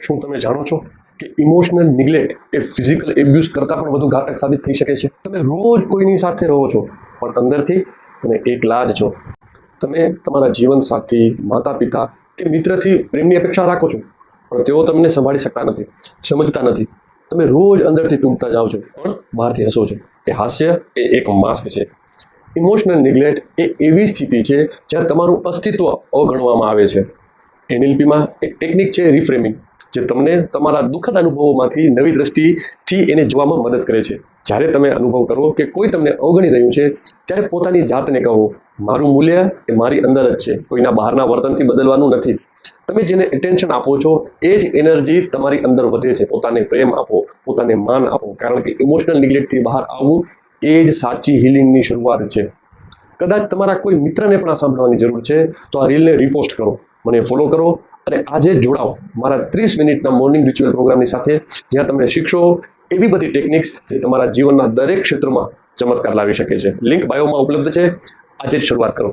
શું તમે જાણો છો કે ઇમોશનલ નિગ્લેક્ટ એ ફિઝિકલ એબ્યુઝ કરતાં પણ વધુ ઘાતક સાબિત થઈ શકે છે? તમે રોજ કોઈની સાથે રહો છો, પણ અંદરથી તમે એકલા જ છો. તમે તમારા જીવનસાથી, માતા પિતા કે મિત્રથી પ્રેમની અપેક્ષા રાખો છો, પણ તેઓ તમને સંભાળી શકતા નથી, સમજતા નથી. તમે રોજ અંદરથી તૂટતા જાઓ છો, પણ બહારથી હસો છો. એ હાસ્ય એ એક માસ્ક છે. ઇમોશનલ નિગ્લેક્ટ એ એવી સ્થિતિ છે જ્યાં તમારું અસ્તિત્વ અવગણવામાં આવે છે. એનએલપીમાં એક ટેકનિક છે રિફ્રેમિંગ, જે તમને તમારા દુઃખદ અનુભવોમાંથી નવી દ્રષ્ટિથી એને જોવામાં મદદ કરે છે. જ્યારે તમે અનુભવ કરો કે કોઈ તમને અવગણી રહ્યું છે, ત્યારે પોતાની જાતને કહો, મારું મૂલ્ય એ મારી અંદર જ છે, કોઈના બહારના વર્તનથી બદલવાનું નથી. તમે જેને એટેન્શન આપો છો એ જ એનર્જી તમારી અંદર વધે છે. પોતાને પ્રેમ આપો, પોતાને માન આપો, કારણ કે ઇમોશનલ નિગ્લેક્ટથી બહાર આવવું એ જ સાચી હિલિંગની શરૂઆત છે. કદાચ તમારા કોઈ મિત્રને પણ આ સાંભળવાની જરૂર છે, તો આ રીલને રિપોસ્ટ કરો, મને ફોલો કરો અને આજે જ જોડાઓ મારા 30 મિનિટના મોર્નિંગ રિચ્યુઅલ પ્રોગ્રામની સાથે, જ્યાં તમને શીખશો એવી બધી ટેકનિક્સ જે તમારા જીવનના દરેક ક્ષેત્રમાં ચમત્કાર લાવી શકે છે. લિંક બાયોમાં ઉપલબ્ધ છે. આજે જ શરૂઆત કરો.